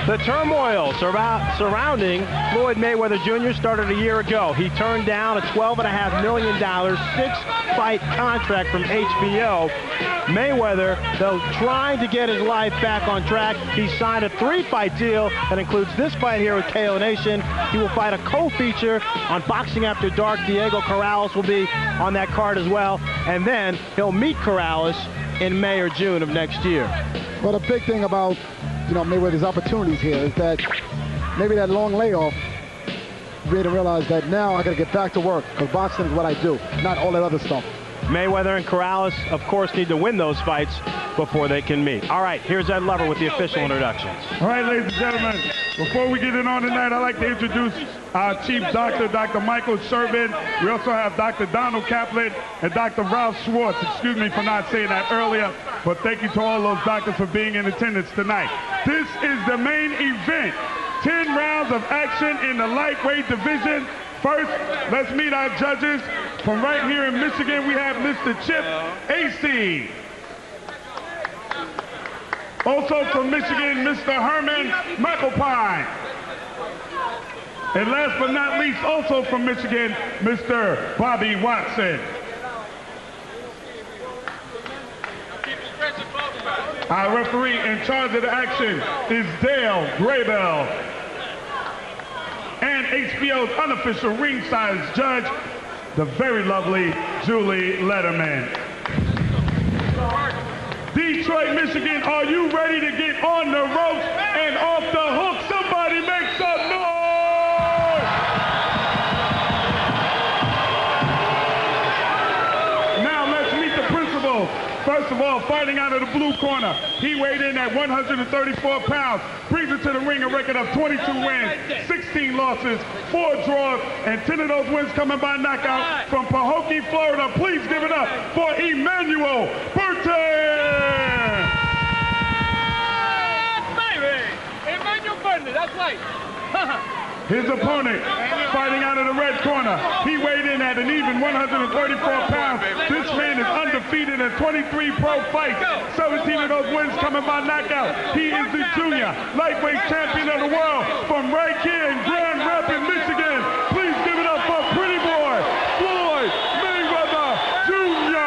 The turmoil surrounding Floyd Mayweather Jr. started a year ago. He turned down a $12.5 million, 6-fight contract from HBO. Mayweather, though trying to get his life back on track, he signed a 3-fight deal that includes this fight here with KO Nation. He will fight a co-feature on Boxing After Dark. Diego Corrales will be on that card as well. And then he'll meet Corrales in May or June of next year. Well, the big thing about, Mayweather's opportunities here is that maybe that long layoff made him realize that now I got to get back to work because boxing is what I do, not all that other stuff. Mayweather and Corrales, of course, need to win those fights before they can meet. All right, here's Ed Lover with the official introductions. All right, ladies and gentlemen, before we get in on tonight, I'd like to introduce our chief doctor, Dr. Michael Shervin. We also have Dr. Donald Kaplan and Dr. Ralph Schwartz. Excuse me for not saying that earlier, but thank you to all those doctors for being in attendance tonight. This is the main event. 10 rounds of action in the lightweight division. First, let's meet our judges. From right here in Michigan, we have Mr. Chip AC. Also from Michigan, Mr. Herman McElpine. And last but not least, also from Michigan, Mr. Bobby Watson. Our referee in charge of the action is Dale Graybell. And HBO's unofficial ringside judge, the very lovely Julie Letterman. Detroit, Michigan, are you ready to get on the ropes and off the hook? Somebody make some noise! Now let's meet the principals. First of all, fighting out of the blue corner, he weighed in at 134 pounds, brings it to the ring a record of 22 wins, 16 losses, 4 draws, and 10 of those wins coming by knockout from Pahokee, Florida. Please give it up for Emanuel Burton! Baby! Emanuel Burton, that's right. His opponent, fighting out of the red corner, he weighed in at an even 134 pounds. This man is undefeated in 23 pro fights, 17 of those wins coming by knockout. He is the junior lightweight champion of the world from right here in Grand Rapids, Michigan. Please give it up for pretty boy, Floyd Mayweather Jr.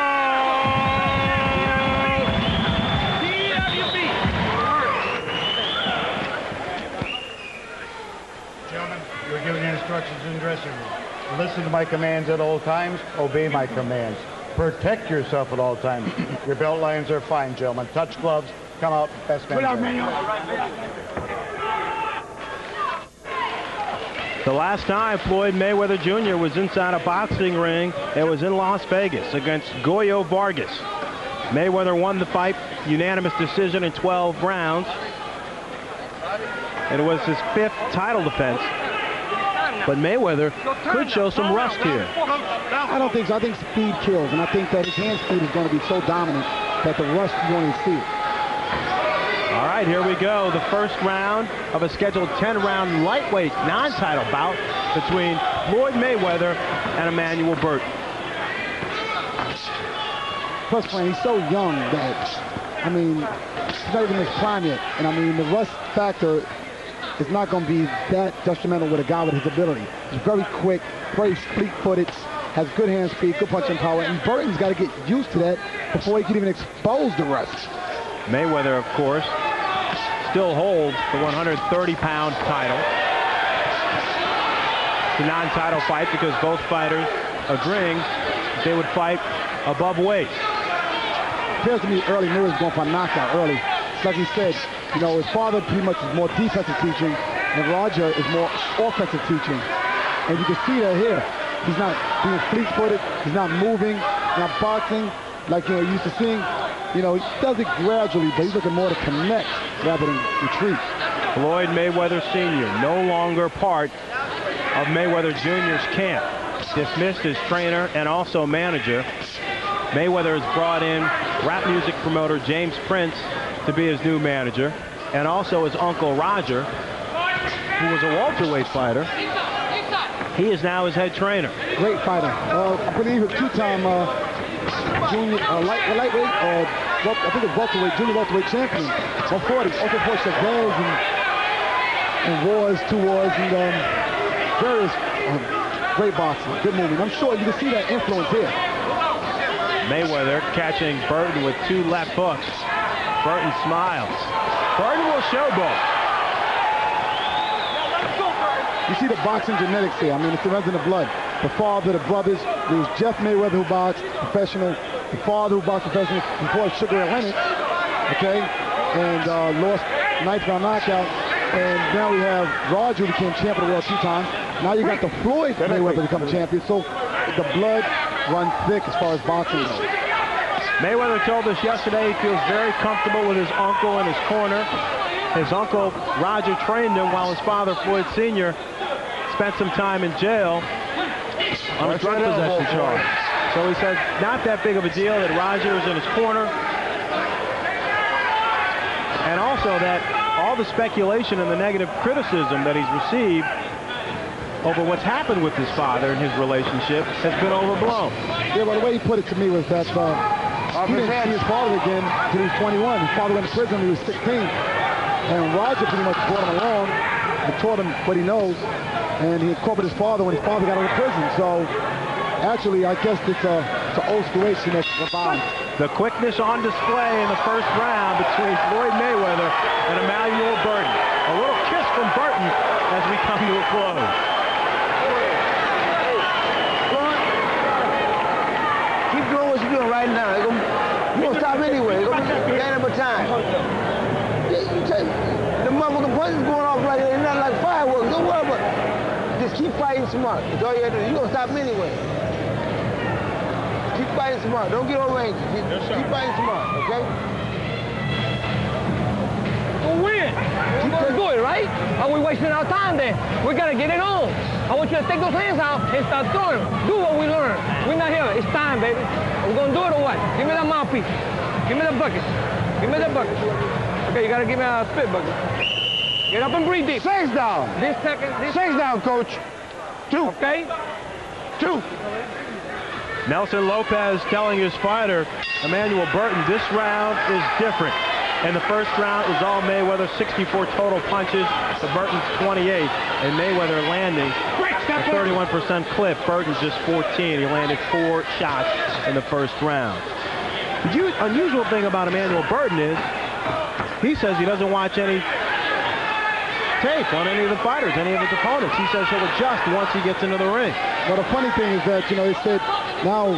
Gentlemen, you are giving instructions in the dressing room. Listen to my commands at all times. Obey my commands. Protect yourself at all times. Your belt lines are fine, gentlemen. Touch gloves. Come out. Best man. The last time Floyd Mayweather Jr. was inside a boxing ring, it was in Las Vegas against Goyo Vargas. Mayweather won the fight, unanimous decision in 12 rounds. It was his 5th title defense, but Mayweather could show some rust here. I don't think so. I think speed kills, and I think that his hand speed is going to be so dominant that the rust, you won't even see it. All right, here we go. The first round of a scheduled 10-round lightweight non-title bout between Floyd Mayweather and Emanuel Burton. Plus, he's so young that, he's not even in his prime yet. And, the rust factor is not going to be that detrimental with a guy with his ability. He's very quick, very fleet-footed, has good hand speed, good punching power, and Burton's got to get used to that before he can even expose the rust. Mayweather, of course, still holds the 130-pound title. It's a non-title fight because both fighters agreeing that they would fight above weight. It appears to me early Mayweather's going for a knockout early. It's like he said, his father pretty much is more defensive teaching, and Roger is more offensive teaching. And you can see that here. He's not being fleet-footed. He's not moving, not boxing like you're used to seeing. He does it gradually, but he's looking more to connect rather than retreat. Floyd Mayweather Sr., no longer part of Mayweather Jr.'s camp. Dismissed as trainer and also manager. Mayweather has brought in rap music promoter James Prince to be his new manager, and also his uncle Roger, who was a welterweight fighter. He is now his head trainer. Great fighter. I believe a 2-time junior lightweight, I think it's welterweight, junior welterweight champion. 40. Also fought Chavez and and wars, 2 wars, and various great boxing, good movement. I'm sure you can see that influence here. Mayweather catching Burton with 2 left hooks. Burton smiles. Burton will showboat. You see the boxing genetics here. I mean, it's the runs in the blood. The father, the brothers. There was Jeff Mayweather who boxed professional. The father who boxed professional before Sugar Ray Leonard, okay, and lost 9th round knockout. And now we have Roger who became champion of the world 2 times. Now you got the Floyd Mayweather become champion. So the blood runs thick as far as boxing goes. Mayweather told us yesterday he feels very comfortable with his uncle in his corner. His uncle, Roger, trained him while his father, Floyd Sr., spent some time in jail on a drug possession charge. So he said, not that big of a deal that Roger is in his corner. And also that all the speculation and the negative criticism that he's received over what's happened with his father and his relationship has been overblown. Yeah, but the way he put it to me was that he didn't see his father again until he was 21. His father went to prison when he was 16. And Roger pretty much brought him along and taught him what he knows. And he incorporated his father when his father got out of prison. So actually, I guess it's an old situation that's revived. The quickness on display in the first round between Floyd Mayweather and Emanuel Burton. A little kiss from Burton as we come to a close. Keep doing what you're doing right now. You're going to stop anyway. You're going to be gaining more time. The motherfucking punches going off like they're not like fireworks. Don't worry about it. Just keep fighting smart. That's all you have to do. You're going to stop me anyway. Keep fighting smart. Don't get on range. Keep fighting smart, okay? We'll win. We're going to do it, right? Are we wasting our time then? We got to get it on. I want you to take those hands out and start throwing them. Do what we learned. We're not here. It's time, baby. We're going to do it or what? Give me that mouthpiece. Give me the bucket. Give me the bucket. Okay, you got to give me a spit bucket. Get up and breathe deep. 6 down. This second. 6 down, coach. 2. Okay? 2. Nelson Lopez telling his fighter, Emanuel Burton, this round is different. And the first round is all Mayweather, 64 total punches to Burton's 28. And Mayweather landing a 31% clip. Burton just 14. He landed 4 shots in the first round. The unusual thing about Emanuel Burton is he says he doesn't watch any tape on any of the fighters, any of his opponents. He says he'll adjust once he gets into the ring. Well, the funny thing is that, they said now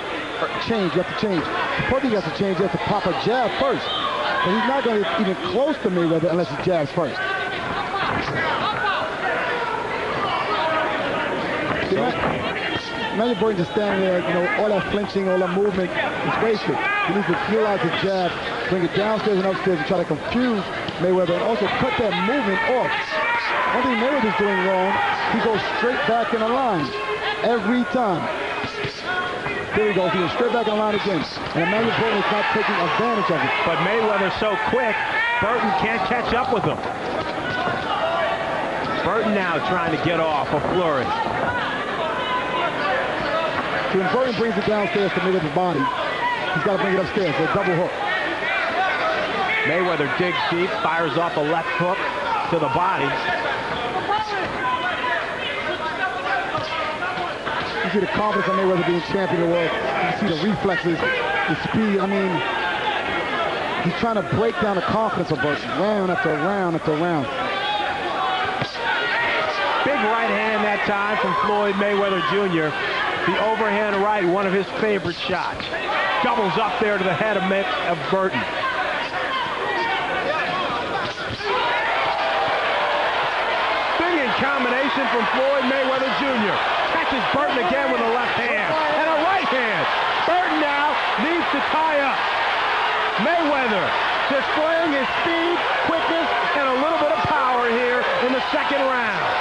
change, you have to change. The first thing you have to change, you have to pop a jab first. But he's not going to get even close to Mayweather unless he jabs first. Emanuel Burton just standing there, all that flinching, all that movement is wasted. He needs to utilize his jab, bring it downstairs and upstairs and try to confuse Mayweather and also cut that movement off. One thing Mayweather's doing wrong, he goes straight back in the line every time. There he goes, he goes straight back in the line again. And Emanuel Burton is not taking advantage of it. But Mayweather's so quick, Burton can't catch up with him. Burton now trying to get off a flurry. So when Burton brings it downstairs to Mayweather's body, he's got to bring it upstairs, so a double hook. Mayweather digs deep, fires off a left hook to the body. You see the confidence of Mayweather being champion of the world. You see the reflexes, the speed. I mean, he's trying to break down the confidence of Burton, round after round after round. Big right hand that time from Floyd Mayweather Jr. The overhand right, one of his favorite shots. Doubles up there to the head of Burton. Big combination from Floyd Mayweather Jr. Catches Burton again with a left hand and a right hand. Burton now needs to tie up. Mayweather displaying his speed, quickness, and a little bit of power here in the second round.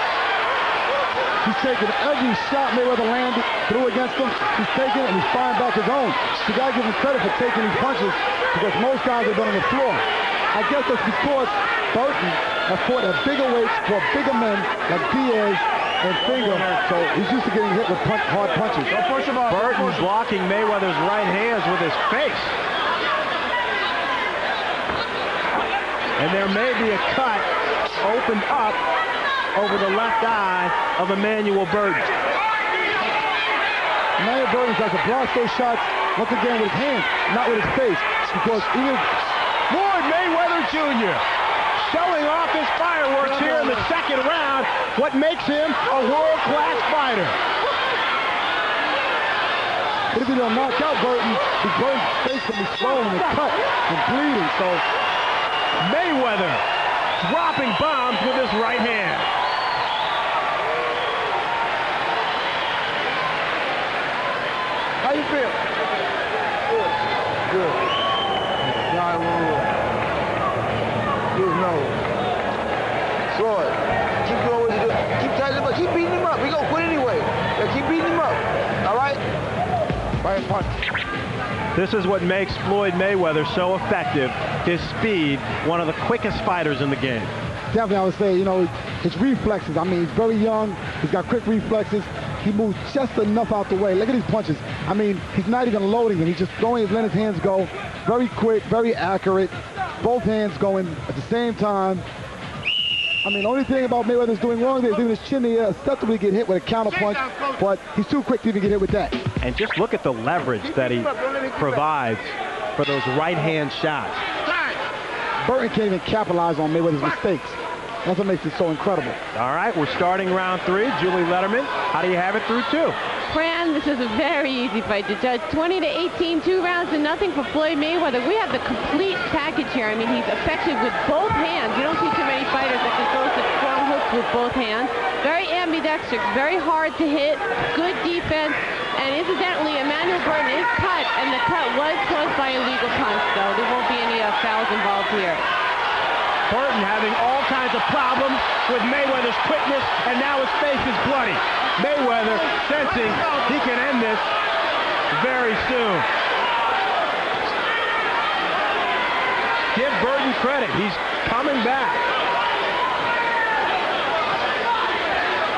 He's taking every shot Mayweather landed through against him. He's taking it and he's firing back his own. You got to give him credit for taking these punches because most guys have been on the floor. I guess that's because Burton has fought at bigger weights for bigger men like Diaz and Finger. So he's used to getting hit with hard punches. Burton's blocking Mayweather's right hands with his face. And there may be a cut opened up over the left eye of Emanuel Burton. Emanuel Burton tries to block those shots, once again with his hands, not with his face. Because even Floyd Mayweather Jr. showing off his fireworks here in the second round, what makes him a world-class fighter. But if he don't knock out Burton, Burton's face will be swollen and cut and bleeding. So Mayweather dropping bombs with his right hand. How you feel? Good. Good. Nah, good, no. Floyd, keep doing what you do. Keep tightening him up. Keep beating him up. We gonna quit anyway. Yeah, keep beating him up. All right? Right punch. This is what makes Floyd Mayweather so effective. His speed, one of the quickest fighters in the game. definitely I would say, you know, his reflexes. I mean, he's very young. He's got quick reflexes. He moves just enough out the way. Look at these punches. I mean, he's not even loading them. He's just throwing, letting his hands go. Very quick, very accurate. Both hands going at the same time. I mean, the only thing about Mayweather's doing wrong is leaving his chin there, acceptably get hit with a counter punch, but he's too quick to even get hit with that. And just look at the leverage that he provides for those right-hand shots. Burton can't even capitalize on Mayweather's mistakes. That's what makes it so incredible. All right, we're starting round 3. Julie Letterman, how do you have it through 2? Fran, this is a very easy fight to judge. 20-18, 2 rounds to nothing for Floyd Mayweather. We have the complete package here. I mean, he's effective with both hands. You don't see too many fighters that can throw such strong hooks with both hands. Very ambidextrous, very hard to hit, good defense. And incidentally, Emanuel Burton is cut, and the cut was caused by a legal punch, though. There won't be any fouls involved here. Burton having all kinds of problems with Mayweather's quickness, and now his face is bloody. Mayweather sensing he can end this very soon. Give Burton credit. He's coming back.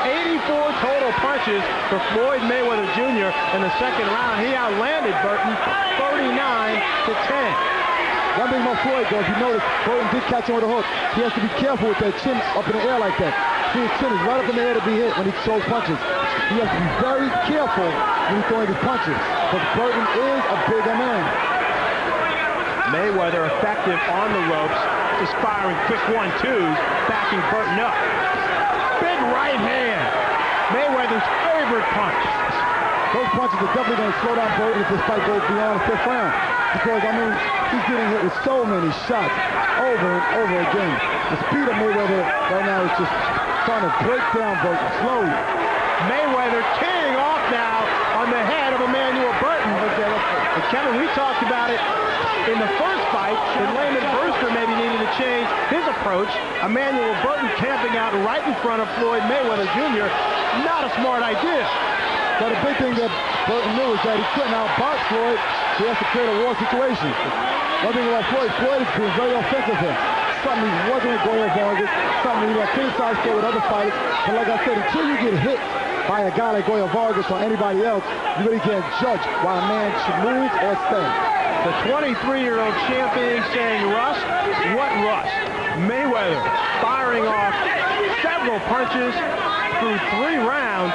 84 total punches for Floyd Mayweather Jr. in the second round. He outlanded Burton 39-10. One thing about Floyd, though, if you notice, Burton did catch him with a hook. He has to be careful with that chin up in the air like that. See, his chin is right up in the air to be hit when he throws punches. He has to be very careful when he's throwing his punches. But Burton is a bigger man. Mayweather effective on the ropes, just firing quick 1-2s, backing Burton up. Big right hand. Mayweather's favorite punch. Those punches are definitely going to slow down Burton if this fight goes beyond the 5th round. Because, I mean, he's getting hit with so many shots over and over again. The speed of Mayweather right now is just trying to break down Burton slowly. Mayweather teeing off now on the head of Emanuel Burton. And Kevin, we talked about it in the first fight, that Layman Brewster maybe needed to change his approach. Emanuel Burton camping out right in front of Floyd Mayweather Jr. Not a smart idea. But the big thing that Burton knew is that he couldn't outbox Floyd. He has to create a war situation. One thing about Floyd is being very offensive here. Something he wasn't with Goyo Vargas, something he criticized for with other fighters. But like I said, until you get hit by a guy like Goyo Vargas or anybody else, you really can't judge why a man should move or stay. The 23-year-old champion saying, "Rust, what rust?" Mayweather firing off several punches through 3 rounds,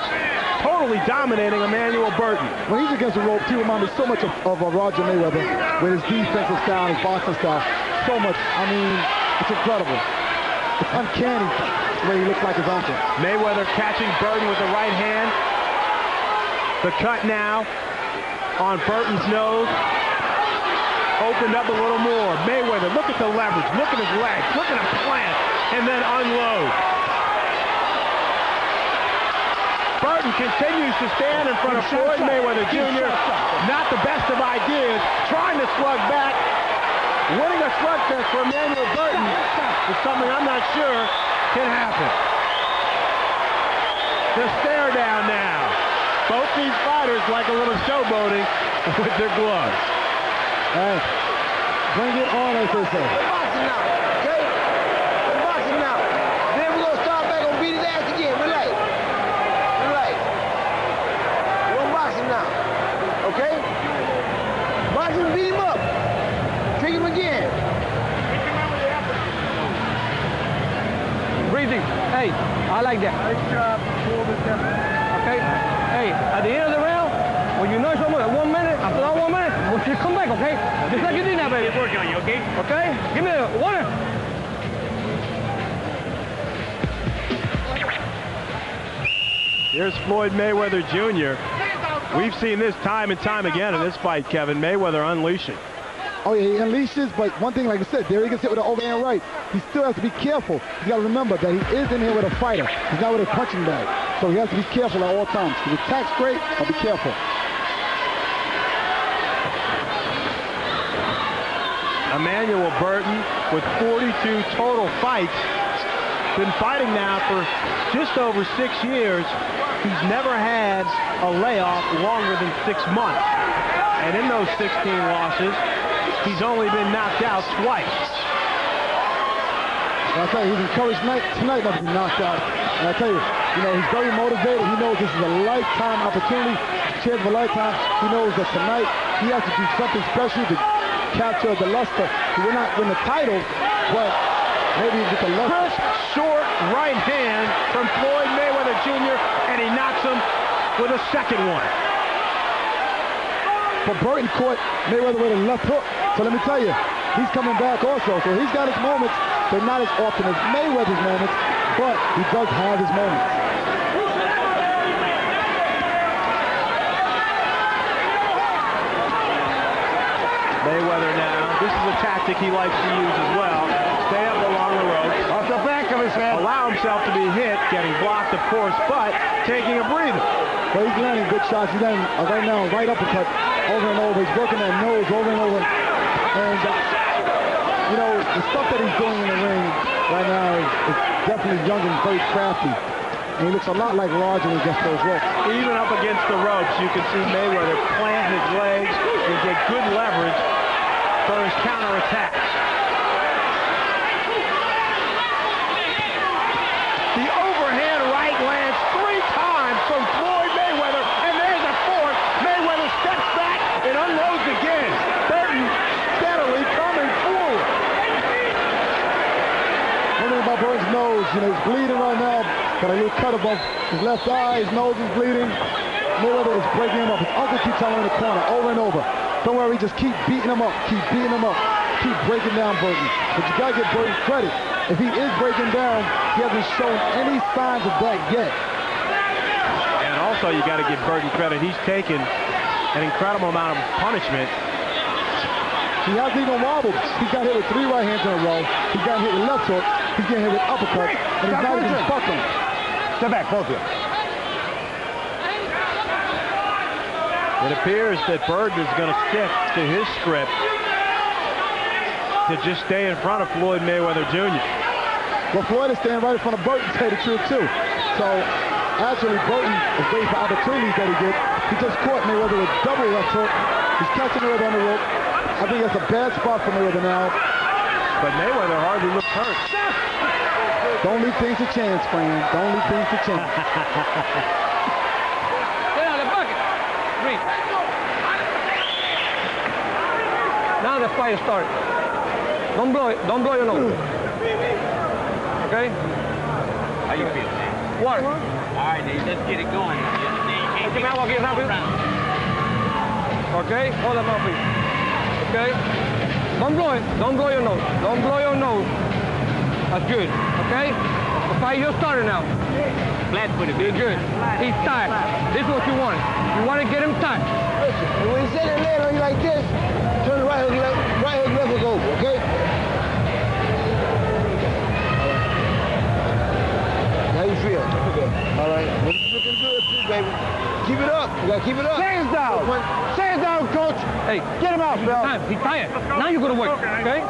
totally dominating Emanuel Burton. When he's against the rope, he reminds me so much of Roger Mayweather with his defensive style, his boxing style. So much. I mean, it's incredible. It's uncanny the way he looks like his uncle. Mayweather catching Burton with the right hand. The cut now on Burton's nose. Opened up a little more. Mayweather, look at the leverage. Look at his legs. Look at him plant and then unload. Burton continues to stand in front of Floyd Mayweather Jr. Not the best of ideas. Trying to slug back. Winning a slugfest for Emanuel Burton is something I'm not sure can happen. The stare down now. Both these fighters like a little showboating with their gloves. Hey, bring it on, as they say. We're boxing now, okay? We're boxing now. Then we're going to start back and beat his ass again. Relax. Relax. We're boxing now, okay? Boxing, beat him up. Trick him again. Breathe think? Hey, I like that. Nice job. Cool the tempo. Okay? Hey, at the end of the round, when you know someone, 1 minute, after that 1 minute, we'll just come back, okay? Just like you did now, baby. Working on you, okay? Okay? Give me a water. Here's Floyd Mayweather Jr. We've seen this time and time again in this fight, Kevin. Mayweather unleashing. Oh, yeah, he unleashes, but one thing, like I said, there he gets hit with an overhand right. He still has to be careful. You got to remember that he is in here with a fighter. He's not with a punching bag. So he has to be careful at all times. He attacks great, but be careful. Emanuel Burton with 42 total fights. Been fighting now for just over 6 years. He's never had a layoff longer than 6 months. And in those 16 losses, he's only been knocked out twice. And I tell you, he's encouraged tonight not to be knocked out. And I tell you, he's very motivated. He knows this is a lifetime opportunity, chance of a lifetime. He knows that tonight he has to do something special to capture the luster. He will not win the title, but maybe get the luster. Crisp, short right hand from Floyd Mayweather Jr., and he knocks him with a second one. But Burton caught Mayweather with a left hook. So let me tell you, he's coming back also. So he's got his moments. They're not as often as Mayweather's moments, but he does have his moments. Mayweather now, this is a tactic he likes to use as well. Stay up along the ropes. Off the back of his head. Allow himself to be hit, getting blocked, of course, but taking a breather. But he's landing good shots. He's landing right now, right uppercut, over and over. He's working that nose over and over. And, the stuff that he's doing in the ring right now is definitely young and very crafty. And he looks a lot like Roger against those ropes. Even up against the ropes, you can see Mayweather plant his legs and get good leverage for his counterattacks. The overhand right lands 3 times from Floyd Mayweather, and there's a fourth. Mayweather steps back and unloads again. Burton steadily coming forward. One thing about Burton's nose, he's bleeding right now. Got a little cut above his left eye. His nose is bleeding. Mayweather is breaking him up. His uncle keeps telling him in the corner over and over. Don't worry, just keep beating him up. Keep beating him up. Keep breaking down Burton. But you got to give Burton credit. If he is breaking down, he hasn't shown any signs of that yet. And also, you got to give Burton credit. He's taken an incredible amount of punishment. He hasn't even wobbled. He got hit with 3 right hands in a row. He got hit with left hook. He's getting hit with uppercuts. And he's not even buckling. Step back, both of you. It appears that Burton is going to stick to his script to just stay in front of Floyd Mayweather Jr. Well, Floyd is staying right in front of Burton, to tell you the truth, too. So, actually, Burton is waiting for opportunities that he gets. He just caught Mayweather with double left hook. He's catching Mayweather on the rope. I think that's a bad spot for Mayweather now. But Mayweather hardly looks hurt. Don't leave things to chance, friend. Don't leave things to chance. Get out of the bucket. Reach. Now the fight starts. Don't blow your nose. Okay? How you feel, man? Water. All right, then let's get it going. Put your mouth out here, okay? Hold that mouth, please. Okay? Don't blow it. Don't blow your nose. Don't blow your nose. That's good. Okay? The fight just started now. Flat-footed, You're good. He's tired. This is what you want. You want to get him tired. Listen, and when he set that leg on you like this, turn the right hook, left hook over, okay? How you feel? All right. Looking good too, baby. Keep it up. You gotta keep it up. Hands down. Hands down, coach. Hey, Get him out, Bill. he's tired. Now you go to work, okay?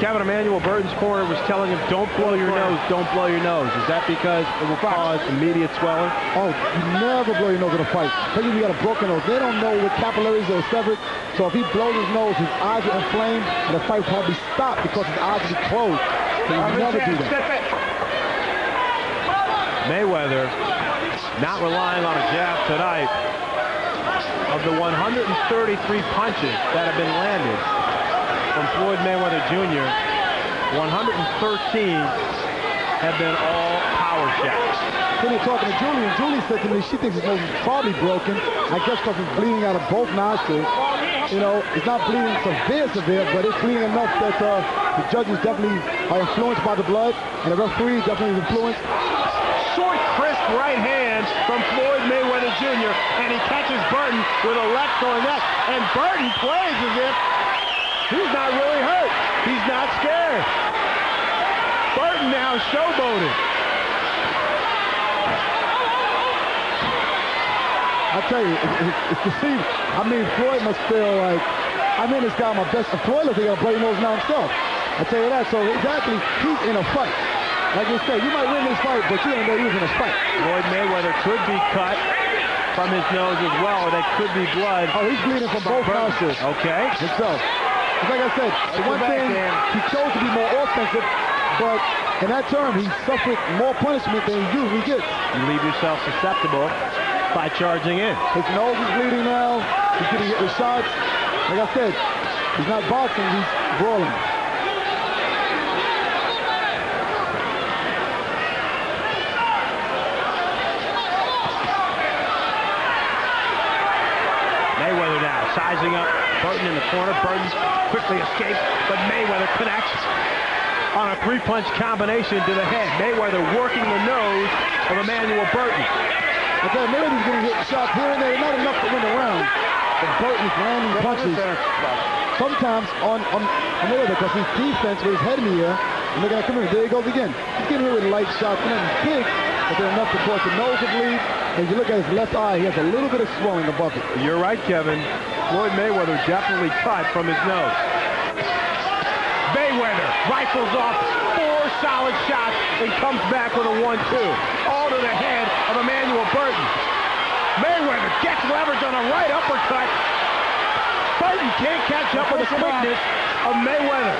Kevin, Emanuel Burton's corner was telling him, don't blow your nose, don't blow your nose. Is that because it will cause immediate swelling? Oh, you never blow your nose in a fight. Especially if you got a broken nose. They don't know what capillaries are severed. So if he blows his nose, his eyes are inflamed, and the fight will probably stop because his eyes will be closed. So you never do that. Mayweather not relying on a jab tonight. Of the 133 punches that have been landed from Floyd Mayweather Jr., 113 have been all power shots. Then they're talking to Julie, and Julie said to me she thinks his nose is probably broken. I guess because it's bleeding out of both nostrils. You know, it's not bleeding severe, but it's bleeding enough that the judges definitely are influenced by the blood, and the referee definitely is influenced. Short, crisp right hand from Floyd Mayweather Jr., and he catches Burton with a left on that. And Burton plays as if he's not really hurt. He's not scared. Burton now showboating. I tell you, it's deceiving. I mean, Floyd must feel like, this guy my best. Floyd looks like he's breaking nose now himself. I tell you that. So exactly, he's in a fight. Like you said, you might win this fight, but you don't know he was in a fight. Floyd Mayweather could be cut from his nose as well, or that could be blood. Oh, he's bleeding from both nostrils. Okay. Himself. It's like I said, the one thing, he chose to be more offensive, but in that term, he suffered more punishment than he usually gets. You leave yourself susceptible by charging in. His nose is bleeding now. He's getting hit with shots. Like I said, he's not boxing, he's brawling. Mayweather now sizing up Burton in the corner. Burton quickly escapes, but Mayweather connects on a three-punch combination to the head. Mayweather working the nose of Emanuel Burton. Okay, Mayweather's getting hit shots here and there, not enough to win the round. But Burton's landing punches sometimes on Mayweather because his defense with his head in the air. And look at him, there he goes again. He's getting hit with light shots, nothing big, but they're enough to cause the nose to bleed. And if you look at his left eye, he has a little bit of swelling above it. You're right, Kevin. Floyd Mayweather definitely cut from his nose. Mayweather rifles off 4 solid shots and comes back with a 1-2. All to the head of Emanuel Burton. Mayweather gets leverage on a right uppercut. Burton can't catch up with the quickness of Mayweather.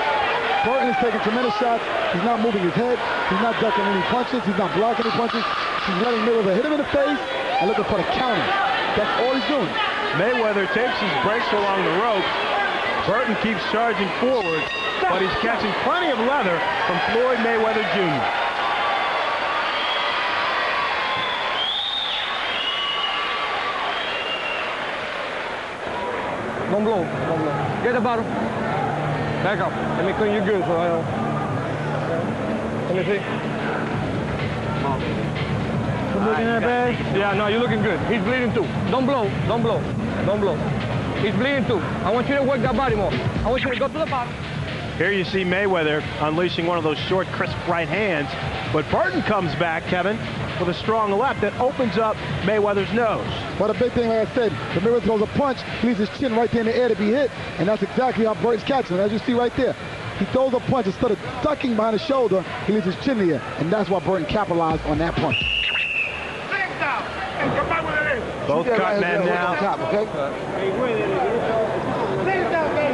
Burton is taking tremendous shots. He's not moving his head. He's not ducking any punches. He's not blocking any punches. He's letting Mayweather hit him in the face and looking for the counter. That's all he's doing. Mayweather takes his breaks along the ropes. Burton keeps charging forward, but he's catching plenty of leather from Floyd Mayweather Jr. Don't blow. Get the bottom. Back up. Let me clean you good so I don't. Let me see. Looking at bad? Yeah, no, you're looking good. He's bleeding too. Don't blow. He's bleeding too. I want you to work that body more. I want you to go to the bottom. Here you see Mayweather unleashing one of those short, crisp right hands. But Burton comes back, Kevin, with a strong left that opens up Mayweather's nose. But the big thing, like I said, the Mayweather throws a punch, he leaves his chin right there in the air to be hit, and that's exactly how Burton's catching it. As you see right there, he throws a punch, instead of ducking behind his shoulder, he leaves his chin in the air, and that's why Burton capitalized on that punch. Both cut men now. Top, okay?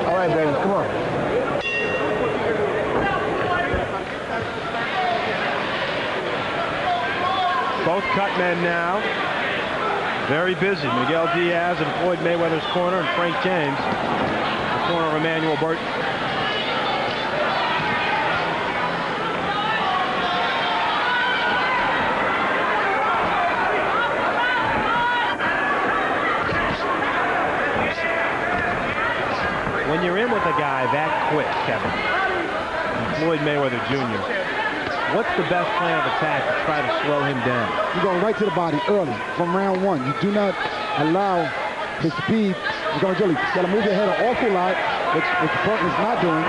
All right, Brandon, come on. Both cut men now. Very busy. Miguel Diaz in Floyd Mayweather's corner, and Frank James in the corner of Emanuel Burton. When you're in with a guy that quick, Kevin, Floyd Mayweather Jr., what's the best plan of attack to try to slow him down? You're going right to the body early from round 1. You do not allow his speed to go early. You got to move your head an awful lot, which Burton is not doing.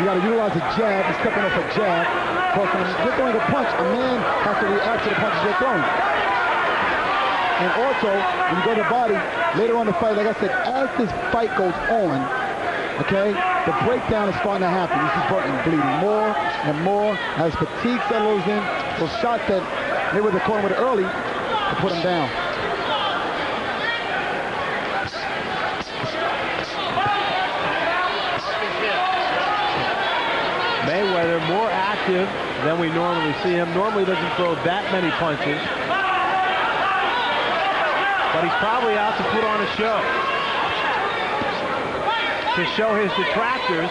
You got to utilize a jab and stepping off a jab. Because when you're throwing a punch, a man has to react to the punches you're throwing. And also, when you go to the body, later on in the fight, like I said, as this fight goes on, okay, the breakdown is starting to happen. You see Burton bleeding more and more as fatigue settles in. So shots that Mayweather caught him with early to put him down. Mayweather more active than we normally see him. Normally doesn't throw that many punches. But he's probably out to put on a show. To show his detractors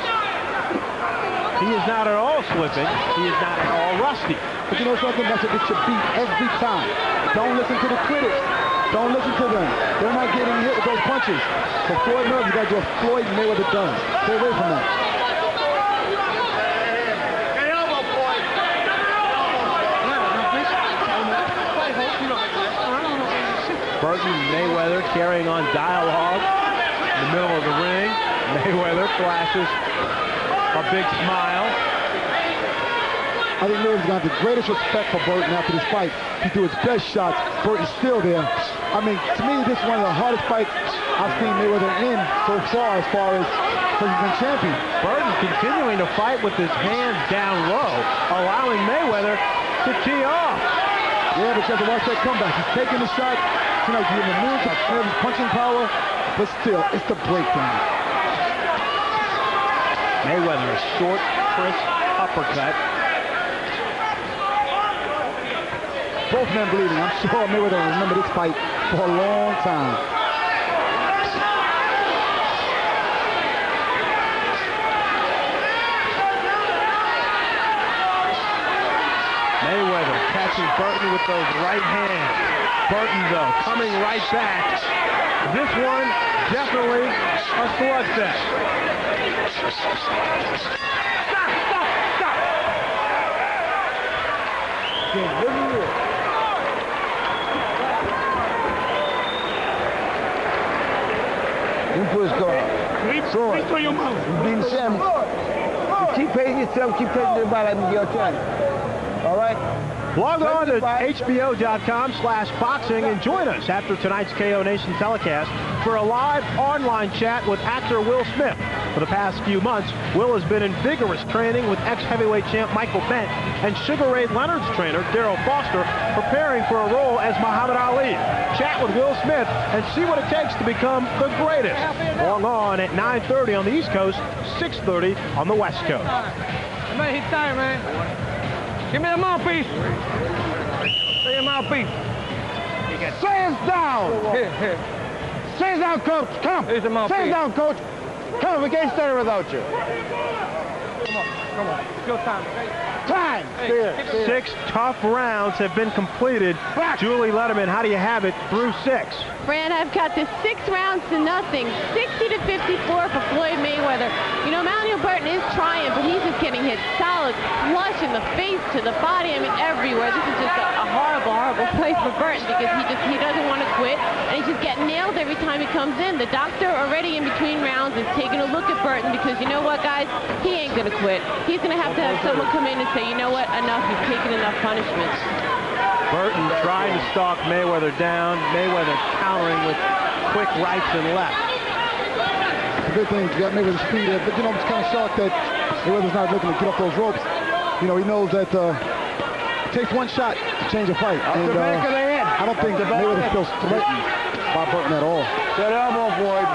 He is not at all slipping. He is not at all rusty. But you know something? That's what gets you beat every time. Don't listen to the critics. Don't listen to them. They're not getting hit with those punches. So Floyd Mayweather's got to do what Floyd Mayweather does. Stay away from that. Burton Mayweather carrying on dialogue in the middle of the ring. Mayweather flashes a big smile. I think Mayweather's got the greatest respect for Burton after this fight. He threw his best shots. Burton's still there. I mean, to me, this is one of the hardest fights I've seen Mayweather in so far as since he's been champion. Burton continuing to fight with his hands down low, allowing Mayweather to tee off. Yeah, but you have to watch that comeback. He's taking the shot. You know, he's in the mood to have his punching power, but still, it's the breakdown. Mayweather, a short, crisp uppercut. Both men bleeding. I'm sure Mayweather will remember this fight for a long time. Mayweather catching Burton with those right hands. Burton, though, coming right back. This one, definitely a slugfest. Stop! Yeah, look at this. You put his car. Floyd, you beat Sam. Keep paying yourself, keep taking the ball and your turn. All right? Log on to HBO.com/boxing and join us after tonight's KO Nation telecast for a live online chat with actor Will Smith. For the past few months, Will has been in vigorous training with ex-heavyweight champ Michael Bent and Sugar Ray Leonard's trainer, Darryl Foster, preparing for a role as Muhammad Ali. Chat with Will Smith and see what it takes to become the greatest. Log on at 9:30 on the East Coast, 6:30 on the West Coast. Man, he's tired, man. Give me the mouthpiece. Give me the mouthpiece. Hands down. Here. Hands down, coach. Come. Here's the mouthpiece. Hands down, coach. Come on, we can't start without you. Come on. It's your time, okay? Time. Hey, 6 tough rounds have been completed. Julie Letterman, how do you have it through 6? Fran, I've got this 6 rounds to nothing, 60-54 for Floyd Mayweather. You know, Emanuel Burton is trying, but he's just getting hit solid, flush in the face, to the body, I mean, everywhere. This is just a horrible, horrible play for Burton because he doesn't want to quit, and he's just getting nailed every time he comes in. The doctor already in between rounds is taking a look at Burton because you know what, guys? He ain't going to quit. He's going to have someone come in and say, you know what, enough, you've taken enough punishment. Burton trying to stalk Mayweather down. Mayweather countering with quick rights and lefts. It's a good thing. You got Mayweather's speed there, but you know, I'm just kind of shocked that Mayweather's not looking to get off those ropes. You know, he knows that it takes one shot to change a fight. And I don't think Mayweather feels threatened by Burton at all. That elbow, Floyd.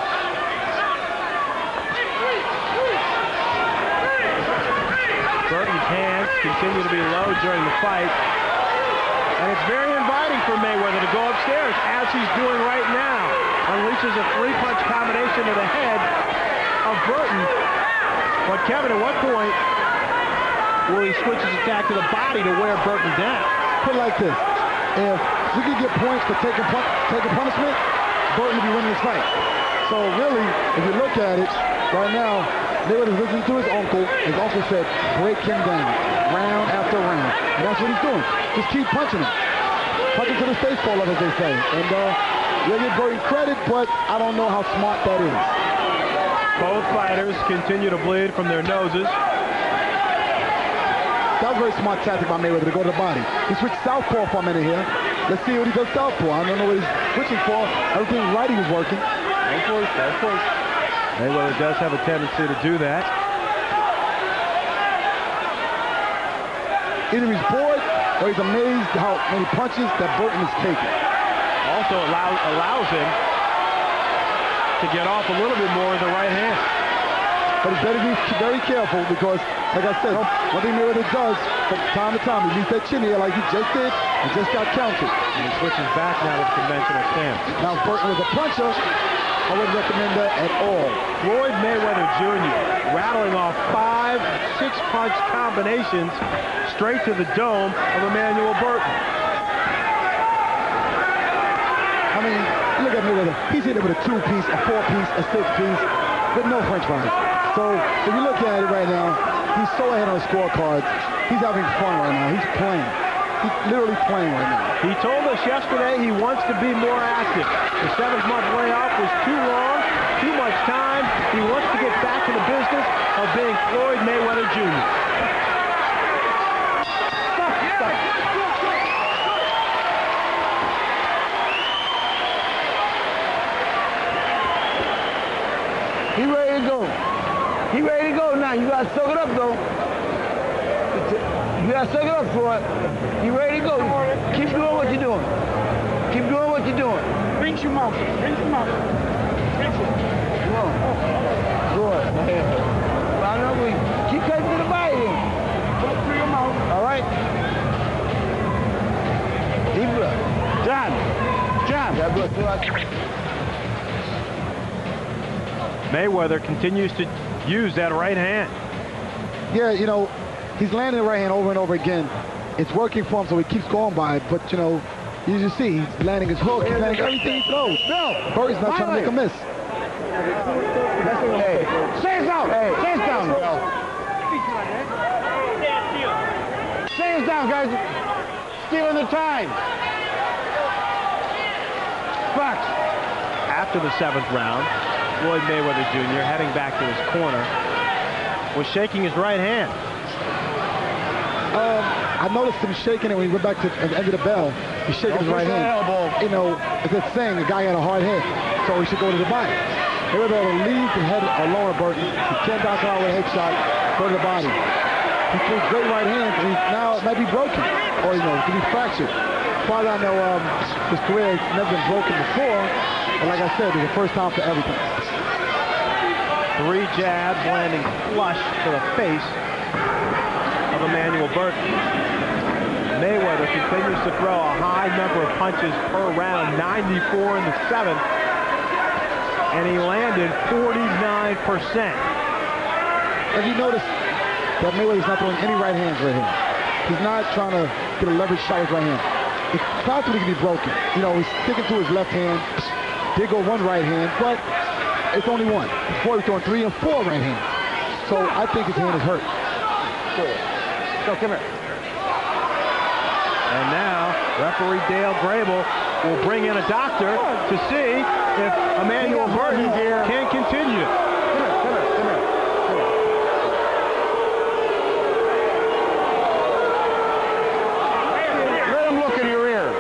Burton's hands continue to be low during the fight. And it's very inviting for Mayweather to go upstairs, as he's doing right now. Unleashes a 3-punch combination to the head of Burton. But Kevin, at what point will he switch his attack to the body to wear Burton down? Put it like this. If we could get points for taking punishment, Burton would be winning this fight. So really, if you look at it, right now, Mayweather's listening to his uncle. His uncle said, break him down, round after round. And that's what he's doing. Just keep punching him. Punch him to the face ball, as they say. And you'll give Burton credit, but I don't know how smart that is. Both fighters continue to bleed from their noses. That was a very smart tactic by Mayweather to go to the body. He switched southpaw for a minute here. Let's see what he does southpaw. I don't know what he's switching for. Everything right he was working. Of course. Mayweather does have a tendency to do that. Either he's bored or he's amazed how many punches that Burton is taking. Also allows him to get off a little bit more with the right hand. But he's better be very careful because, like I said, one thing Mayweather does from time to time, he leaves that chin here like he just did and just got counted. And he switches back now to the conventional stance. Now, if Burton was a puncher, I wouldn't recommend that at all. Floyd Mayweather Jr. rattling off 5 6-punch combinations straight to the dome of Emanuel Burton. I mean, look at Mayweather. He's hitting with a 2-piece, a 4-piece, a 6-piece, with no French fries. So if you look at it right now, he's so ahead on the scorecards. He's having fun right now. He's playing. He's literally playing right now. He told us yesterday he wants to be more active. The 7-month layoff was too long, too much time. He wants to get back to the business of being Floyd Mayweather Jr. He ready to go. He ready to go now. You gotta suck it up though. You gotta suck it up, Floyd. You ready to go. Keep doing what you're doing. Keep doing what you're doing. Rinse your mouth. Rinse your mouth. Rinse it. Come on. Good. I know we keep cutting to the body then. Put it through your mouth. All right. Deep breath. John. That breath through. Mayweather continues to use that right hand. Yeah, you know, he's landing the right hand over and over again. It's working for him, so he keeps going by it. But, you know, you just see he's landing his hook. He's landing everything he throws. No. Burton's not trying to make a miss. Hey. Stay down. Hey. Stay down, bro. Stay down, guys. Stealing the time. Fox. After the 7th round, Floyd Mayweather Jr., heading back to his corner, was shaking his right hand. I noticed him shaking it when he went back to the end of the bell. He's shaking his right hand. You know, it's a saying, the guy had a hard head, so he should go to the body. They were able to lead the head or lower Burton. He can't knock out with a head shot, go to the body. He threw great right hands, and now it might be broken, or, you know, it could be fractured. As far as I know, his career has never been broken before, but like I said, it's the first time for everything. 3 jabs landing flush to the face of Emanuel Burton. Mayweather continues to throw a high number of punches per round, 94 in the 7th, and he landed 49%. Have you noticed that Mayweather's not throwing any right hands right here? He's not trying to get a leverage shot with right hand. It possibly can be broken. You know, he's sticking to his left hand. Did go 1 right hand, but it's only 1. Before he was throwing 3 and 4 right hands. So I think his hand is hurt. So come here. And now, referee Dale Grable will bring in a doctor to see if Emanuel Burton can continue. Come here. Let him look in your ear.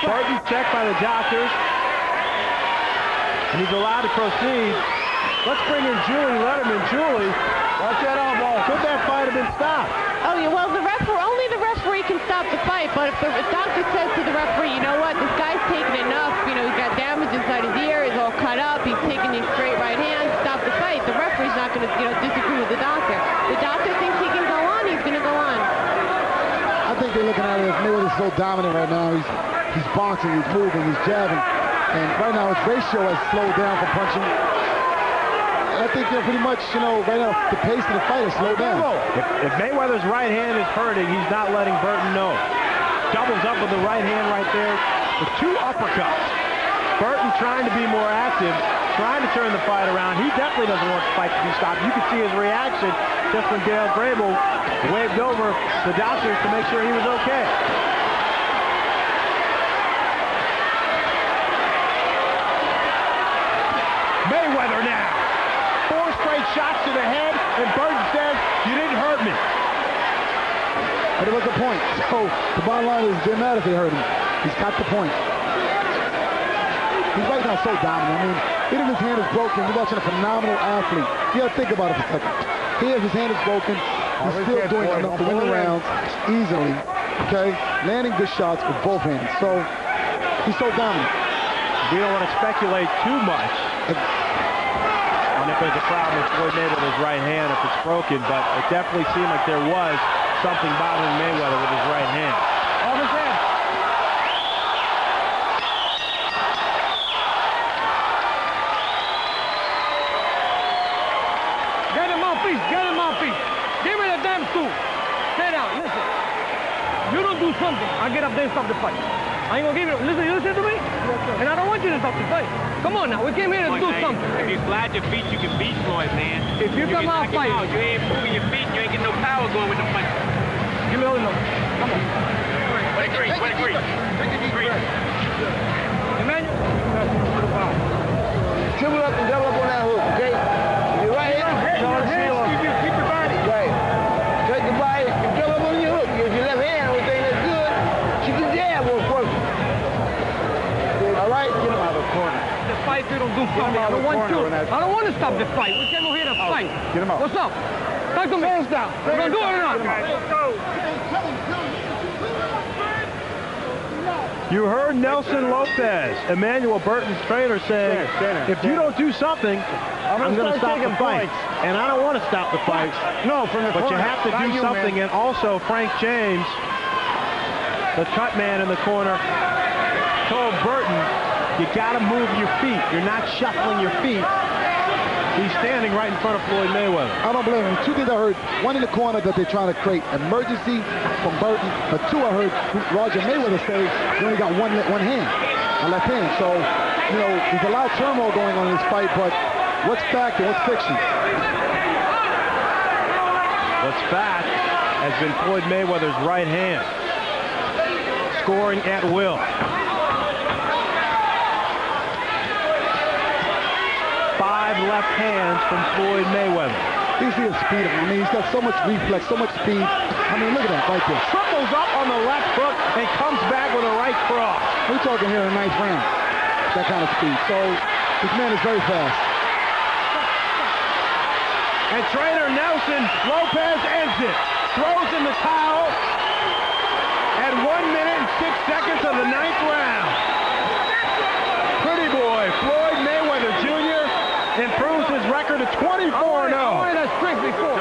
Burton's checked by the doctors, and he's allowed to proceed. Let's bring in Julie Letterman. Julie, Watch that elbow. could that fight have been stopped? Oh, yeah, well, only the referee can stop the fight, but if the doctor says to the referee, you know what, this guy's taking enough, you know, he's got damage inside his ear, he's all cut up, he's taking these straight right hands, stop the fight. The referee's not going to, you know, disagree with the doctor. The doctor thinks he can go on, he's going to go on. I think they're looking at it as Mayweather's so dominant right now. He's boxing, he's moving, he's jabbing. And right now his ratio has slowed down from punching. I think they're pretty much, you know, right now the pace of the fight has slowed down. If Mayweather's right hand is hurting, he's not letting Burton know. Doubles up with the right hand right there with 2 uppercuts. Burton trying to be more active, trying to turn the fight around. He definitely doesn't want the fight to be stopped. You could see his reaction just when Dale Grable waved over the doctors to make sure he was okay. Mayweather now. 4 straight shots to the head, and Burton says, you didn't hurt me. But it was the point. So the bottom line is it didn't matter if they hurt him. He's got the point. He's right now so dominant. I mean, even if his hand is broken, you're watching a phenomenal athlete. You gotta think about it for a second. Here, if his hand is broken, he's still doing enough to win the rounds easily. Okay? Landing good shots with both hands. So he's so dominant. We don't want to speculate too much on if there's a problem with Floyd Mayweather's right hand, if it's broken, but it definitely seemed like there was something bothering Mayweather with his right hand. Off his head. Get him mouthpiece, get him mouthpiece. Give me the damn stool. Stay down, listen. You don't do something, I get up there and stop the fight. I ain't gonna give you, listen, you listen to me? And I don't want you to stop the fight. Come on now, we came here to do something. If you slide your feet, you can beat Floyd, man. If you come out fighting. You ain't moving your feet, you ain't getting no power going with the punch. Give me all the numbers. Come on. What a great. Emanuel. Triple up and double up on that hook, okay? Your right hand, keep your body. right. Take the body, you double up on your hook. If your left hand, everything that's good, she can jab on first. All right? Get him out of the corner. The fight, we don't do something. I don't want to. I don't want to stop the fight. We came over here to fight. Get him out. What's up? Talk to me. Hands down. We're going to do it or not? You heard Nelson Lopez, Emanuel Burton's trainer, saying, if you don't do something, I'm going to stop the fight. And I don't want to stop the fight. No, from the But corner. you have to do something. And also, Frank James, the cut man in the corner, told Burton, you got to move your feet. You're not shuffling your feet. He's standing right in front of Floyd Mayweather. I don't blame him. Two things I heard. One in the corner that they're trying to create emergency from Burton. But two, I heard Roger Mayweather say he only got one hand, a left hand. So, you know, there's a lot of turmoil going on in this fight, but what's fact and what's fiction? What's fact has been Floyd Mayweather's right hand. Scoring at will. Left hands from Floyd Mayweather. You see the speed of him. I mean, he's got so much reflex, so much speed. I mean, look at that right there. Triples up on the left hook and comes back with a right cross. We're talking here in the ninth round. That kind of speed. So this man is very fast. And trainer Nelson Lopez ends it. Throws in the towel at 1 minute and 6 seconds of the ninth round. Pretty boy, Floyd Mayweather Jr. improves his record to 24-0. I wanted that strength before.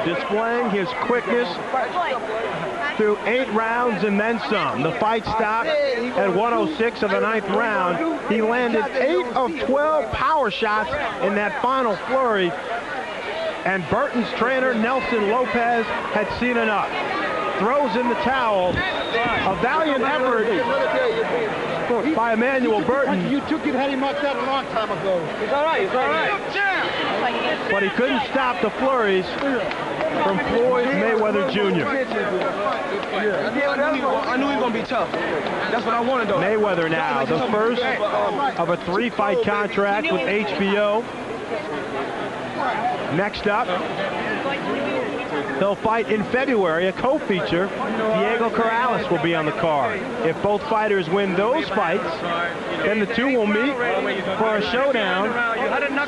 Displaying his quickness through 8 rounds and then some. The fight stopped at 106 of the ninth round. He landed 8 of 12 power shots in that final flurry. And Burton's trainer, Nelson Lopez, had seen enough. Throws in the towel. A valiant effort by Emanuel Burton. You took it, had him knocked out a long time ago. It's all right, it's all right. But he couldn't stop the flurries from Floyd Mayweather Jr. I knew he was going to be tough. That's what I wanted, though. Mayweather now, the first of a 3-fight contract with HBO. Next up, he'll fight in February, a co-feature. Diego Corrales will be on the card. If both fighters win those fights, then the two will meet for a showdown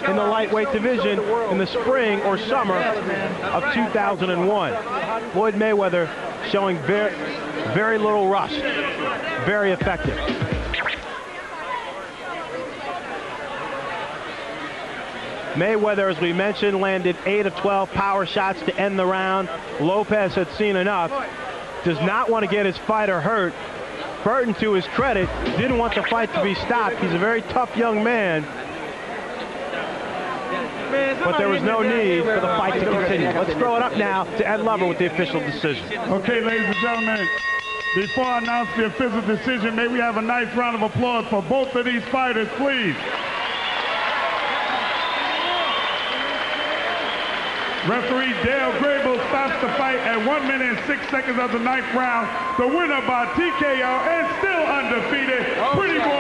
in the lightweight division in the spring or summer of 2001. Floyd Mayweather showing very little rust, very effective. Mayweather, as we mentioned, landed 8 of 12 power shots to end the round. Lopez had seen enough. Does not want to get his fighter hurt. Burton, to his credit, didn't want the fight to be stopped. He's a very tough young man. but there was no need for the fight to continue. Let's throw it up now to Ed Lover with the official decision. Okay, ladies and gentlemen, before I announce the official decision, may we have a nice round of applause for both of these fighters, please. Referee Dale Grable stops the fight at 1 minute and 6 seconds of the 9th round. The winner by TKO and still undefeated, Pretty Boy